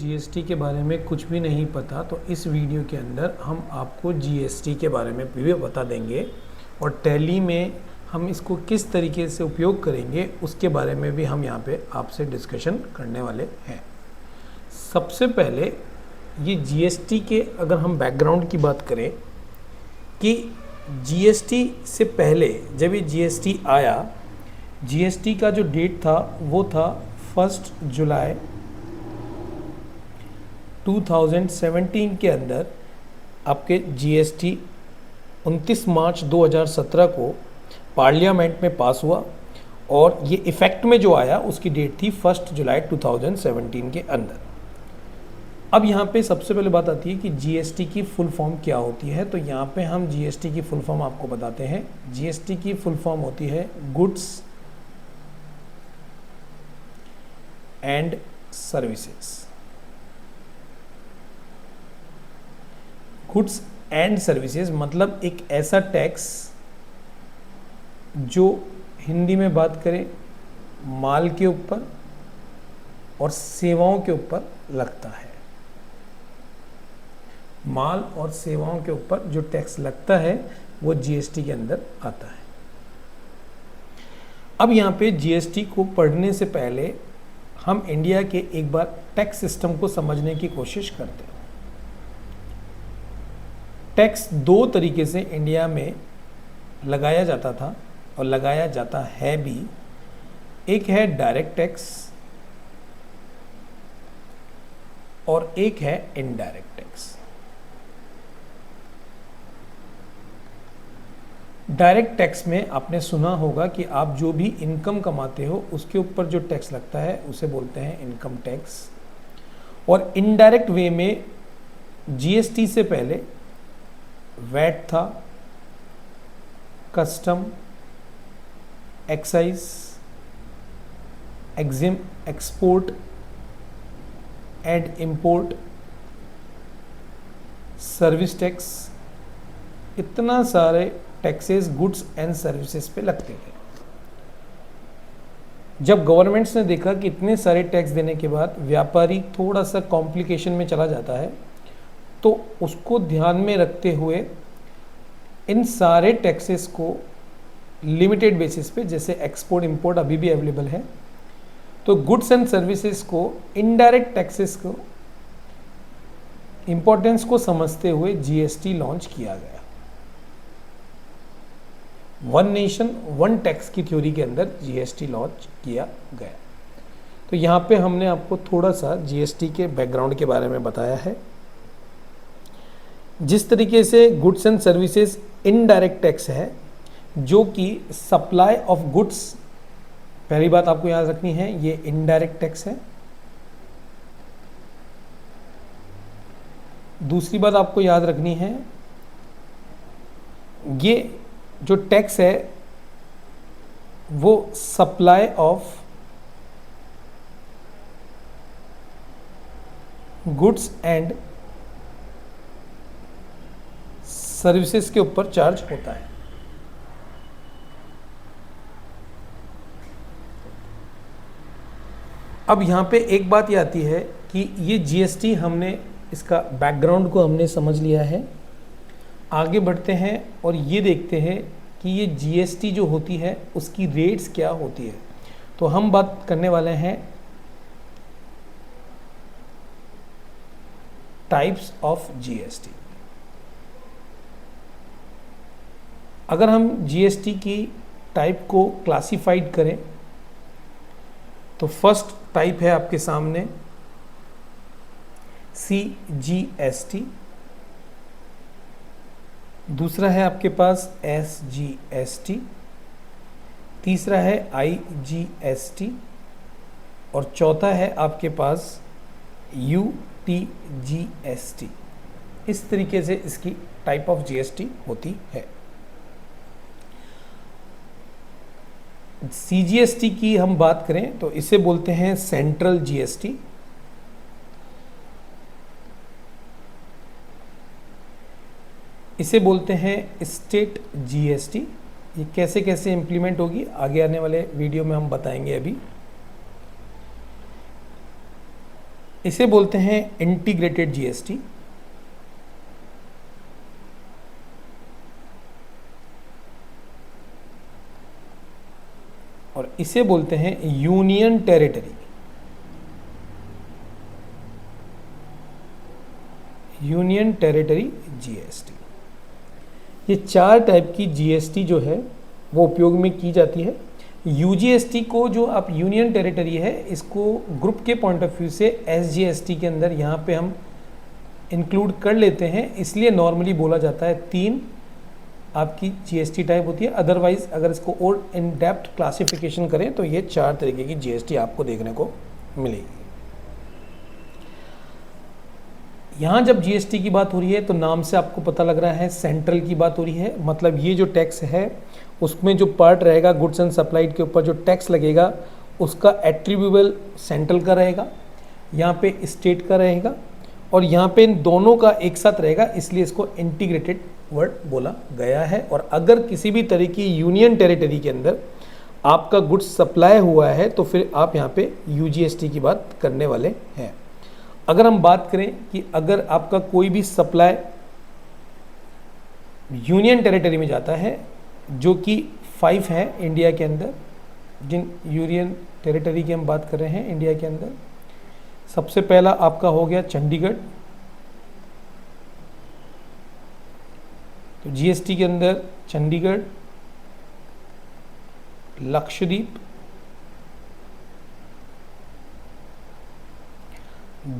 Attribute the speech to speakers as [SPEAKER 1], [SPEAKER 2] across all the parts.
[SPEAKER 1] GST के बारे में कुछ भी नहीं पता तो इस वीडियो के अंदर हम आपको जीएसटी के बारे में भी बता देंगे और टैली में हम इसको किस तरीके से उपयोग करेंगे उसके बारे में भी हम यहाँ पे आपसे डिस्कशन करने वाले हैं। सबसे पहले ये जीएसटी के अगर हम बैकग्राउंड की बात करें कि जीएसटी से पहले जब ये जीएसटी आया, जीएसटी का जो डेट था वो था 1 जुलाई 2017 के अंदर आपके जीएसटी 29 मार्च 2017 को पार्लियामेंट में पास हुआ और ये इफ़ेक्ट में जो आया उसकी डेट थी 1 जुलाई 2017 के अंदर। अब यहाँ पे सबसे पहले बात आती है कि जीएसटी की फुल फॉर्म क्या होती है। तो यहाँ पे हम जीएसटी की फुल फॉर्म आपको बताते हैं। जीएसटी की फुल फॉर्म होती है goods and services. Goods and services मतलब एक ऐसा टैक्स जो हिंदी में बात करें माल के ऊपर और सेवाओं के ऊपर लगता है। माल और सेवाओं के ऊपर जो टैक्स लगता है वो जीएसटी के अंदर आता है। अब यहाँ पे जीएसटी को पढ़ने से पहले हम इंडिया के एक बार टैक्स सिस्टम को समझने की कोशिश करते हैं। टैक्स दो तरीके से इंडिया में लगाया जाता था और लगाया जाता है भी। एक है डायरेक्ट टैक्स और एक है इनडायरेक्ट टैक्स। डायरेक्ट टैक्स में आपने सुना होगा कि आप जो भी इनकम कमाते हो उसके ऊपर जो टैक्स लगता है उसे बोलते हैं इनकम टैक्स। और इनडायरेक्ट वे में जीएसटी से पहले वैट था, custom, excise, EXIM, export and import, service tax, इतना सारे टैक्सेस गुड्स एंड सर्विसेज पे लगते थे। जब गवर्नमेंट्स ने देखा कि इतने सारे टैक्स देने के बाद व्यापारी थोड़ा सा कॉम्प्लिकेशन में चला जाता है तो उसको ध्यान में रखते हुए इन सारे टैक्सेस को लिमिटेड बेसिस पे, जैसे एक्सपोर्ट इंपोर्ट अभी भी अवेलेबल है, तो गुड्स एंड सर्विसेज को इनडायरेक्ट टैक्सेस को इंपॉर्टेंस को समझते हुए जीएसटी लॉन्च किया गया। वन नेशन वन टैक्स की थ्योरी के अंदर जीएसटी लॉन्च किया गया। तो यहाँ पे हमने आपको थोड़ा सा जीएसटी के बैकग्राउंड के बारे में बताया है। जिस तरीके से goods and services indirect tax है जो कि सप्लाई ऑफ गुड्स, पहली बात आपको याद रखनी है ये इनडायरेक्ट टैक्स है। दूसरी बात आपको याद रखनी है ये जो टैक्स है वो supply of goods and services के ऊपर चार्ज होता है। अब यहाँ पे एक बात ये आती है कि ये जीएसटी हमने इसका बैकग्राउंड को हमने समझ लिया है। आगे बढ़ते हैं और ये देखते हैं कि ये जीएसटी जो होती है उसकी रेट्स क्या होती है। तो हम बात करने वाले हैं टाइप्स ऑफ जीएसटी। अगर हम जीएसटी की टाइप को क्लासिफाइड करें तो फर्स्ट टाइप है आपके सामने सीजीएसटी, दूसरा है आपके पास एसजीएसटी, तीसरा है आईजीएसटी और चौथा है आपके पास यूटीजीएसटी। इस तरीके से इसकी टाइप ऑफ जीएसटी होती है। सीजीएसटी की हम बात करें तो इसे बोलते हैं सेंट्रल जीएसटी। इसे बोलते हैं स्टेट जीएसटी। ये कैसे कैसे इम्प्लीमेंट होगी आगे आने वाले वीडियो में हम बताएंगे। अभी इसे बोलते हैं इंटीग्रेटेड जीएसटी। और इसे बोलते हैं union territory. Union territory GST. ये 4 टाइप की जीएसटी जो है वो उपयोग में की जाती है। यूजीएसटी को, जो आप यूनियन टेरिटरी है, इसको ग्रुप के पॉइंट ऑफ व्यू से एसजीएसटी के अंदर यहाँ पे हम इंक्लूड कर लेते हैं, इसलिए नॉर्मली बोला जाता है 3 आपकी जीएसटी टाइप होती है। अदरवाइज अगर इसको और इन डेप्थ क्लासिफिकेशन करें तो ये 4 तरीके की जीएसटी आपको देखने को मिलेगी। यहाँ जब जीएसटी की बात हो रही है तो नाम से आपको पता लग रहा है सेंट्रल की बात हो रही है, मतलब ये जो टैक्स है उसमें जो पार्ट रहेगा गुड्स एंड सप्लाइड के ऊपर जो टैक्स लगेगा उसका एट्रीब्यूबल सेंट्रल का रहेगा, यहाँ पे स्टेट का रहेगा और यहाँ पे इन दोनों का एक साथ रहेगा, इसलिए इसको इंटीग्रेटेड वर्ड बोला गया है। और अगर किसी भी तरह की यूनियन टेरिटरी के अंदर आपका गुड्स सप्लाई हुआ है तो फिर आप यहाँ पे यूजीएसटी की बात करने वाले हैं। अगर हम बात करें कि अगर आपका कोई भी सप्लाई यूनियन टेरिटरी में जाता है, जो कि 5 है इंडिया के अंदर, जिन यूनियन टेरिटरी की हम बात कर रहे हैं इंडिया के अंदर, सबसे पहला आपका हो गया चंडीगढ़। तो जीएसटी के अंदर चंडीगढ़, लक्षद्वीप,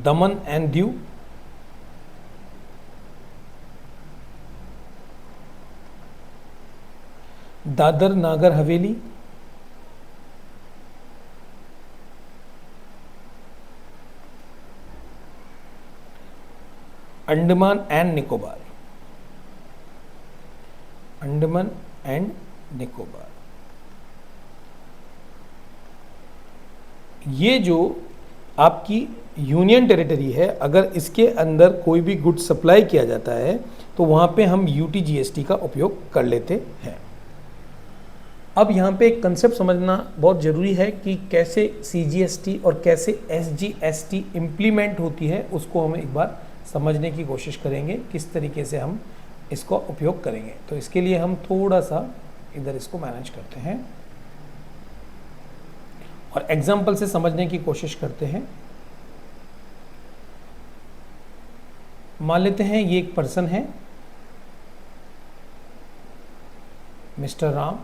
[SPEAKER 1] दमन and Diu, Dadar Nagar Haveli, Andaman and Nicobar, Andaman and Nicobar. ये जो आपकी यूनियन टेरिटरी है, अगर इसके अंदर कोई भी गुड सप्लाई किया जाता है तो वहाँ पे हम यूटीजीएसटी का उपयोग कर लेते हैं। अब यहाँ पे एक कंसेप्ट समझना बहुत ज़रूरी है कि कैसे सीजीएसटी और कैसे एसजीएसटी इम्प्लीमेंट होती है, उसको हम एक बार समझने की कोशिश करेंगे, किस तरीके से हम इसको उपयोग करेंगे। तो इसके लिए हम थोड़ा सा इधर इसको मैनेज करते हैं और एग्जाम्पल से समझने की कोशिश करते हैं। मान लेते हैं ये एक पर्सन है, मिस्टर राम,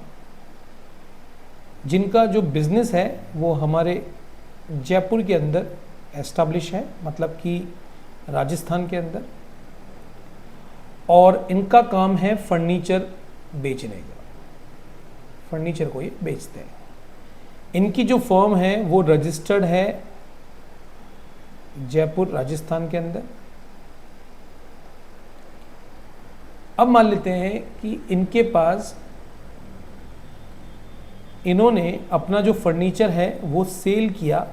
[SPEAKER 1] जिनका जो बिजनेस है वो हमारे जयपुर के अंदर एस्टैब्लिश है, मतलब कि राजस्थान के अंदर, और इनका काम है फर्नीचर बेचने का। फर्नीचर को ये बेचते हैं। इनकी जो फर्म है वो रजिस्टर्ड है जयपुर राजस्थान के अंदर। अब मान लेते हैं कि इनके पास, इन्होंने अपना जो फर्नीचर है वो सेल किया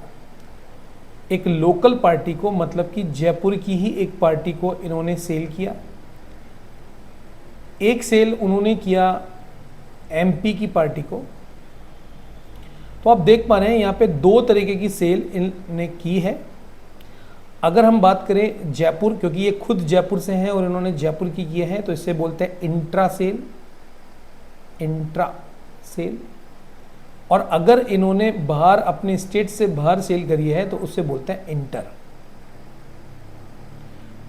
[SPEAKER 1] एक लोकल पार्टी को, मतलब कि जयपुर की ही एक पार्टी को इन्होंने सेल किया। एक सेल उन्होंने किया एमपी की पार्टी को। तो आप देख पा रहे हैं यहाँ पे 2 तरीके की सेल इन्होंने की है। अगर हम बात करें जयपुर, क्योंकि ये खुद जयपुर से हैं और इन्होंने जयपुर की किए हैं, तो इससे बोलते हैं इंट्रा सेल, इंट्रा सेल। और अगर इन्होंने बाहर अपने स्टेट से बाहर सेल करी है तो उससे बोलते हैं इंटर।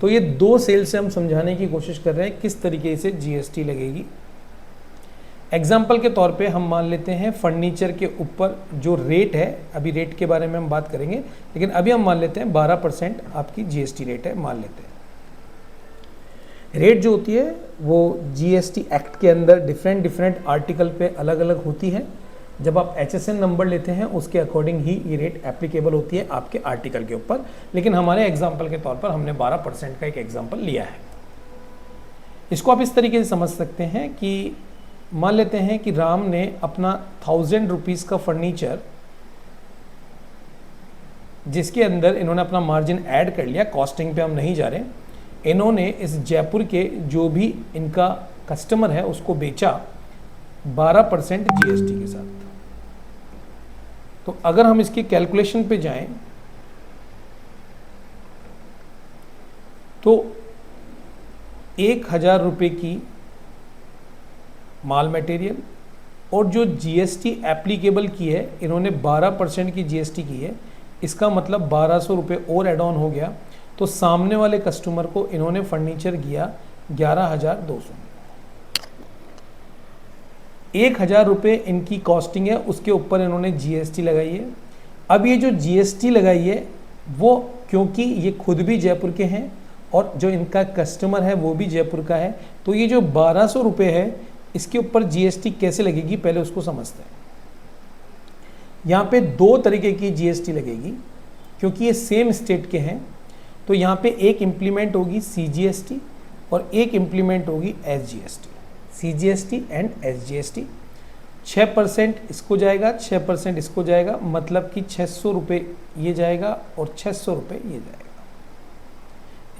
[SPEAKER 1] तो ये 2 सेल से हम समझाने की कोशिश कर रहे हैं किस तरीके से जीएसटी लगेगी। एग्जाम्पल के तौर पे हम मान लेते हैं फर्नीचर के ऊपर जो रेट है, अभी रेट के बारे में हम बात करेंगे, लेकिन अभी हम मान लेते हैं 12% आपकी जीएसटी रेट है, मान लेते हैं। रेट जो होती है वो जीएसटी एक्ट के अंदर डिफरेंट आर्टिकल पे अलग अलग होती है। जब आप HSN नंबर लेते हैं उसके अकॉर्डिंग ही ये रेट एप्लीकेबल होती है आपके आर्टिकल के ऊपर, लेकिन हमारे एग्जाम्पल के तौर पर हमने 12% का एक एग्जाम्पल लिया है। इसको आप इस तरीके से समझ सकते हैं कि मान लेते हैं कि राम ने अपना 1000 रुपीज़ का फर्नीचर, जिसके अंदर इन्होंने अपना मार्जिन ऐड कर लिया, कॉस्टिंग पे हम नहीं जा रहे, इन्होंने इस जयपुर के जो भी इनका कस्टमर है उसको बेचा 12% जीएसटी के साथ। तो अगर हम इसकी कैलकुलेशन पे जाएं तो 1,000 रुपये की माल मटेरियल और जो जीएसटी एप्लीकेबल की है, इन्होंने 12% की जीएसटी की है, इसका मतलब 1200 रुपये और एड ऑन हो गया। तो सामने वाले कस्टमर को इन्होंने फर्नीचर किया 11,200। 1,000 रुपये इनकी कॉस्टिंग है, उसके ऊपर इन्होंने जीएसटी लगाई है। अब ये जो जीएसटी लगाई है वो, क्योंकि ये खुद भी जयपुर के हैं और जो इनका कस्टमर है वो भी जयपुर का है, तो ये जो 1200 रुपये है इसके ऊपर जीएसटी कैसे लगेगी पहले उसको समझते हैं। यहाँ पे 2 तरीके की जीएसटी लगेगी, क्योंकि ये सेम स्टेट के हैं। तो यहाँ पे एक इम्प्लीमेंट होगी सीजीएसटी और एक इम्प्लीमेंट होगी एसजीएसटी। सीजीएसटी एंड एसजीएसटी 6% इसको जाएगा, 6% इसको जाएगा, मतलब कि 600 रुपये ये जाएगा और 600 रुपये ये जाएगा।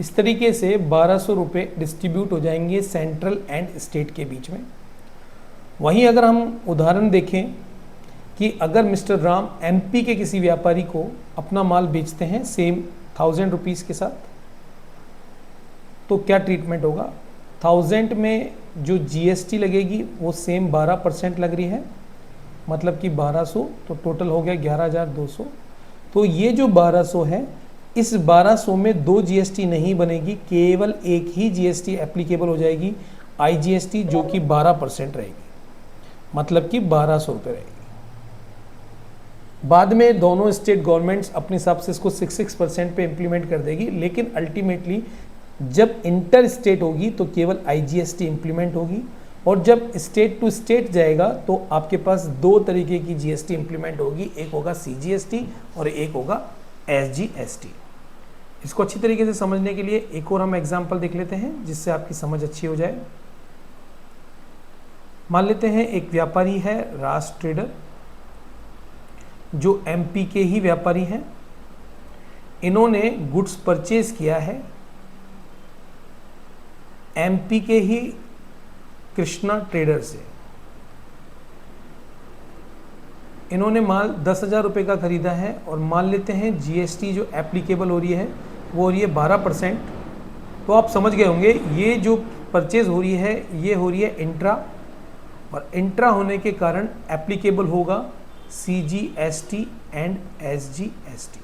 [SPEAKER 1] इस तरीके से 1200 रुपये डिस्ट्रीब्यूट हो जाएंगे सेंट्रल एंड स्टेट के बीच में। वहीं अगर हम उदाहरण देखें कि अगर मिस्टर राम एमपी के किसी व्यापारी को अपना माल बेचते हैं सेम 1000 रुपीज़ के साथ, तो क्या ट्रीटमेंट होगा। 1000 में जो जीएसटी लगेगी वो सेम 12% लग रही है, मतलब कि 1200, तो टोटल हो गया 11,200। तो ये जो 1200 है, इस 1200 में 2 जीएसटी नहीं बनेगी, केवल एक ही जीएसटी एप्लीकेबल हो जाएगी, आईजीएसटी, जो कि 12% रहेगी, मतलब कि 1200 रुपये रहेगी। बाद में दोनों स्टेट गवर्नमेंट्स अपने हिसाब से इसको 6% पे इम्प्लीमेंट कर देगी, लेकिन अल्टीमेटली जब इंटर स्टेट होगी तो केवल आईजीएसटी इम्प्लीमेंट होगी, और जब स्टेट टू स्टेट जाएगा तो आपके पास 2 तरीके की जीएसटी इम्प्लीमेंट होगी, एक होगा सीजीएसटी और एक होगा एसजीएसटी। इसको अच्छी तरीके से समझने के लिए एक और हम एग्जाम्पल देख लेते हैं जिससे आपकी समझ अच्छी हो जाए। मान लेते हैं एक व्यापारी है राज ट्रेडर, जो एमपी के ही व्यापारी हैं। इन्होंने गुड्स परचेज किया है एमपी के ही कृष्णा ट्रेडर से। इन्होंने माल 10,000 रुपये का खरीदा है और मान लेते हैं जीएसटी जो एप्लीकेबल हो रही है वो हो रही है 12%। तो आप समझ गए होंगे ये जो परचेज हो रही है ये हो रही है इंट्रा, और इंट्रा होने के कारण एप्लीकेबल होगा सीजीएसटी एंड एसजीएसटी।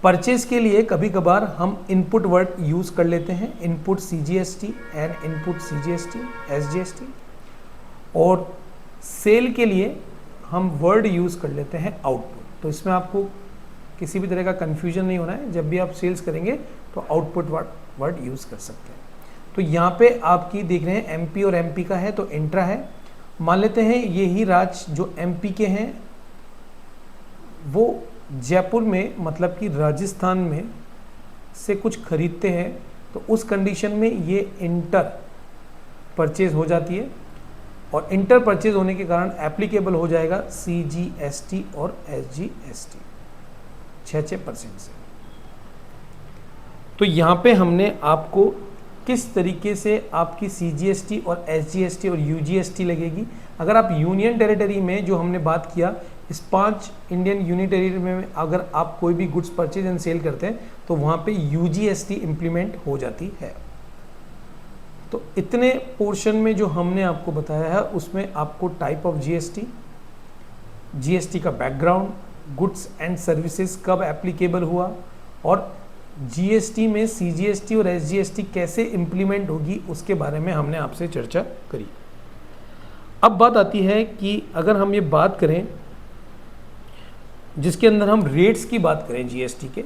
[SPEAKER 1] परचेज के लिए कभी कभार हम इनपुट वर्ड यूज़ कर लेते हैं, input CGST and input CGST SGST, और सेल के लिए हम वर्ड यूज़ कर लेते हैं आउटपुट। तो इसमें आपको किसी भी तरह का कन्फ्यूजन नहीं होना है, जब भी आप सेल्स करेंगे तो आउटपुट वर्ड यूज़ कर सकते हैं। तो यहाँ पे आपकी देख रहे हैं एमपी और एमपी का है तो इंट्रा है। मान लेते हैं ये ही राज जो एमपी के हैं वो जयपुर में, मतलब कि राजस्थान में से कुछ खरीदते हैं, तो उस कंडीशन में ये इंटर परचेज हो जाती है, और इंटर परचेज होने के कारण एप्लीकेबल हो जाएगा सीजीएसटी और एसजीएसटी 6% से। तो यहाँ पे हमने आपको किस तरीके से आपकी सीजीएसटी और एसजीएसटी और यूजीएसटी लगेगी। अगर आप यूनियन टेरिटरी में जो हमने बात किया, इस 5 इंडियन यूनियन टेरिटरी में अगर आप कोई भी गुड्स परचेज एंड सेल करते हैं तो वहाँ पे यूजीएसटी इम्प्लीमेंट हो जाती है। तो इतने पोर्शन में जो हमने आपको बताया है उसमें आपको टाइप ऑफ जीएसटी, जीएसटी का बैकग्राउंड, गुड्स एंड सर्विसेज कब एप्लीकेबल हुआ, और जीएसटी में सीजीएसटी और एसजीएसटी कैसे इम्प्लीमेंट होगी उसके बारे में हमने आपसे चर्चा करी। अब बात आती है कि अगर हम ये बात करें जिसके अंदर हम रेट्स की बात करें जीएसटी के,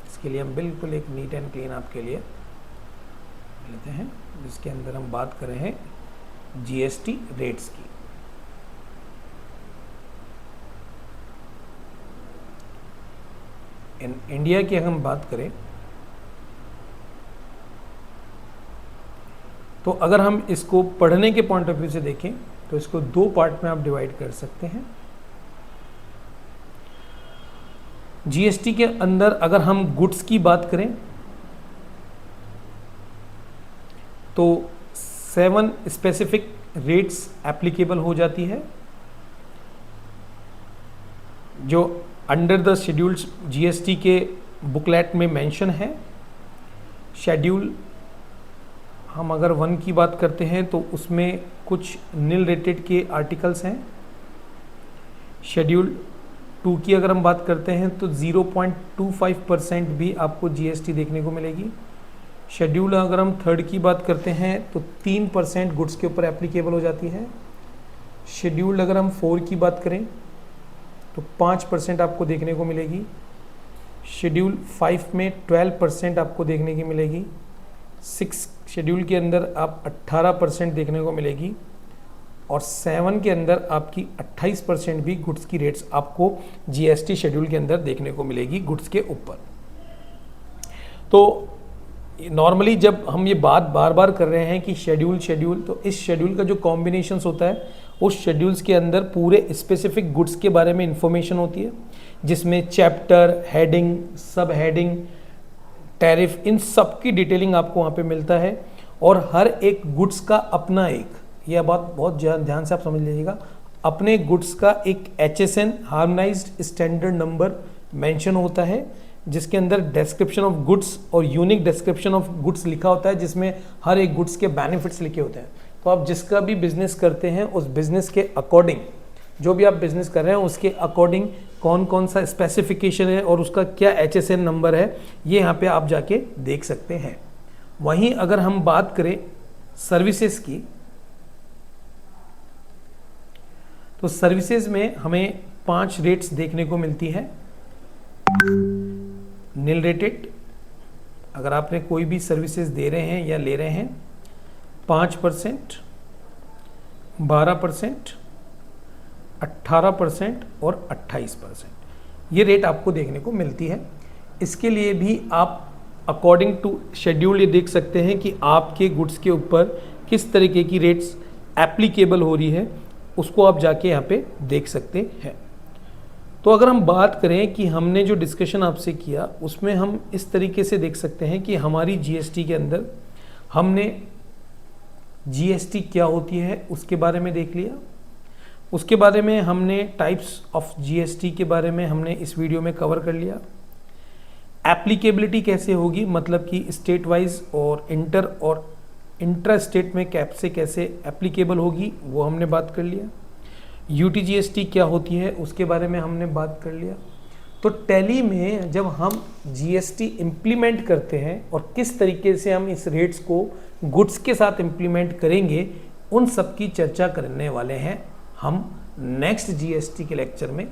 [SPEAKER 1] इसके लिए हम बिल्कुल एक नीट एंड क्लीन आपके लिए लेते हैं, जिसके अंदर हम बात कर रहे हैं जीएसटी रेट्स की। इन इंडिया की अगर हम बात करें तो अगर हम इसको पढ़ने के पॉइंट ऑफ व्यू से देखें तो इसको 2 पार्ट में आप डिवाइड कर सकते हैं। जीएसटी के अंदर अगर हम गुड्स की बात करें तो 7 स्पेसिफिक रेट्स एप्लीकेबल हो जाती है। जो अंडर द शेड्यूल्स जीएसटी के बुकलेट में मेंशन है। शेड्यूल हम अगर 1 की बात करते हैं तो उसमें कुछ नील रेटेड के आर्टिकल्स हैं। शेड्यूल 2 की अगर हम बात करते हैं तो 0.25% भी आपको जीएसटी देखने को मिलेगी। शेड्यूल अगर हम 3 की बात करते हैं तो 3% गुड्स के ऊपर एप्लीकेबल हो जाती है। शेड्यूल अगर हम 4 की बात करें तो 5% आपको देखने को मिलेगी। शेड्यूल 5 में 12% आपको देखने की मिलेगी। 6 शेड्यूल के अंदर आप 18% देखने को मिलेगी और 7 के अंदर आपकी 28% भी गुड्स की रेट्स आपको जीएसटी शेड्यूल के अंदर देखने को मिलेगी गुड्स के ऊपर। तो नॉर्मली जब हम ये बात बार बार कर रहे हैं कि शेड्यूल तो इस शेड्यूल का जो कॉम्बिनेशंस होता है उस शेड्यूल्स के अंदर पूरे स्पेसिफिक गुड्स के बारे में इंफॉर्मेशन होती है, जिसमें चैप्टर, हेडिंग, सब हेडिंग, टैरिफ, इन सब की डिटेलिंग आपको वहाँ पे मिलता है। और हर एक गुड्स का अपना यह बात बहुत ध्यान से आप समझ लीजिएगा, अपने गुड्स का एक HSN harmonised standard number mention होता है, जिसके अंदर डिस्क्रिप्शन ऑफ गुड्स और यूनिक डिस्क्रिप्शन ऑफ गुड्स लिखा होता है, जिसमें हर एक गुड्स के बेनिफिट्स लिखे होते हैं। तो आप जिसका भी बिजनेस करते हैं उस बिजनेस के अकॉर्डिंग, जो भी आप बिजनेस कर रहे हैं उसके अकॉर्डिंग कौन कौन सा स्पेसिफिकेशन है और उसका क्या HSN नंबर है, ये यहाँ पे आप जाके देख सकते हैं। वहीं अगर हम बात करें सर्विसेज की, तो सर्विसेज में हमें 5 रेट्स देखने को मिलती है। नील रेटेड, अगर आपने कोई भी सर्विसेज दे रहे हैं या ले रहे हैं, 5%, 12%, 18% और 28% ये रेट आपको देखने को मिलती है। इसके लिए भी आप अकॉर्डिंग टू शेड्यूल ये देख सकते हैं कि आपके गुड्स के ऊपर किस तरीके की रेट्स एप्लीकेबल हो रही है, उसको आप जाके यहाँ पे देख सकते हैं। तो अगर हम बात करें कि हमने जो डिस्कशन आपसे किया उसमें हम इस तरीके से देख सकते हैं कि हमारी जीएसटी के अंदर हमने जीएसटी क्या होती है उसके बारे में देख लिया। उसके बारे में हमने टाइप्स ऑफ जीएसटी के बारे में हमने इस वीडियो में कवर कर लिया। एप्लीकेबिलिटी कैसे होगी, मतलब कि स्टेट वाइज और इंट्रा स्टेट में कैप से कैसे एप्लीकेबल होगी, वो हमने बात कर लिया। यूटीजीएसटी क्या होती है उसके बारे में हमने बात कर लिया। तो टैली में जब हम जीएसटी इम्प्लीमेंट करते हैं और किस तरीके से हम इस रेट्स को गुड्स के साथ इम्प्लीमेंट करेंगे, उन सब की चर्चा करने वाले हैं हम नेक्स्ट जीएसटी के लेक्चर में।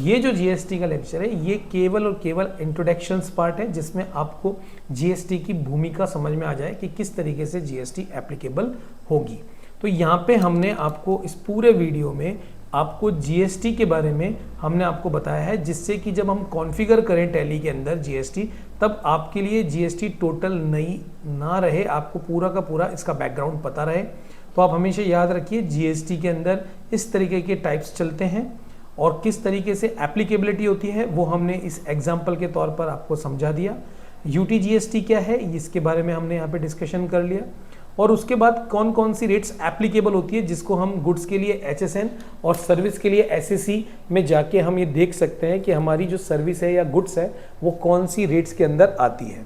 [SPEAKER 1] ये जो जीएसटी का लेक्चर है ये केवल और केवल इंट्रोडक्शंस पार्ट है, जिसमें आपको जीएसटी की भूमिका समझ में आ जाए कि किस तरीके से जीएसटी एप्लीकेबल होगी। तो यहाँ पे हमने आपको इस पूरे वीडियो में आपको जीएसटी के बारे में हमने आपको बताया है, जिससे कि जब हम कॉन्फ़िगर करें टैली के अंदर जीएसटी, तब आपके लिए जीएसटी टोटल नई ना रहे, आपको पूरा का पूरा इसका बैकग्राउंड पता रहे। तो आप हमेशा याद रखिए जीएसटी के अंदर इस तरीके के टाइप्स चलते हैं और किस तरीके से एप्लीकेबिलिटी होती है वो हमने इस एग्जाम्पल के तौर पर आपको समझा दिया। यूटीजीएसटी क्या है इसके बारे में हमने यहाँ पे डिस्कशन कर लिया, और उसके बाद कौन कौन सी रेट्स एप्लीकेबल होती है जिसको हम गुड्स के लिए HSN और सर्विस के लिए SAC में जाके हम ये देख सकते हैं कि हमारी जो सर्विस है या गुड्स है वो कौन सी रेट्स के अंदर आती है।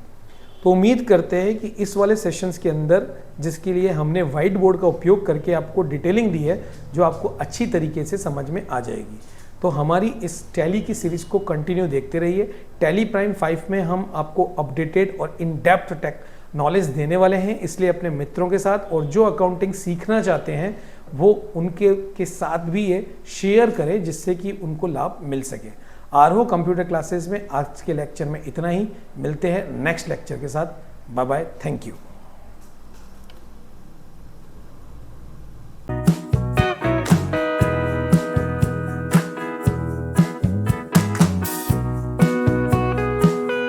[SPEAKER 1] तो उम्मीद करते हैं कि इस वाले सेशंस के अंदर, जिसके लिए हमने वाइट बोर्ड का उपयोग करके आपको डिटेलिंग दी है, जो आपको अच्छी तरीके से समझ में आ जाएगी। तो हमारी इस टैली की सीरीज़ को कंटिन्यू देखते रहिए। टैली प्राइम 5 में हम आपको अपडेटेड और इन डेप्थ टेक नॉलेज देने वाले हैं, इसलिए अपने मित्रों के साथ और जो अकाउंटिंग सीखना चाहते हैं वो उनके साथ भी ये शेयर करें, जिससे कि उनको लाभ मिल सके। आरओ कंप्यूटर क्लासेस में आज के लेक्चर में इतना ही। मिलते हैं नेक्स्ट लेक्चर के साथ। Bye bye, thank you.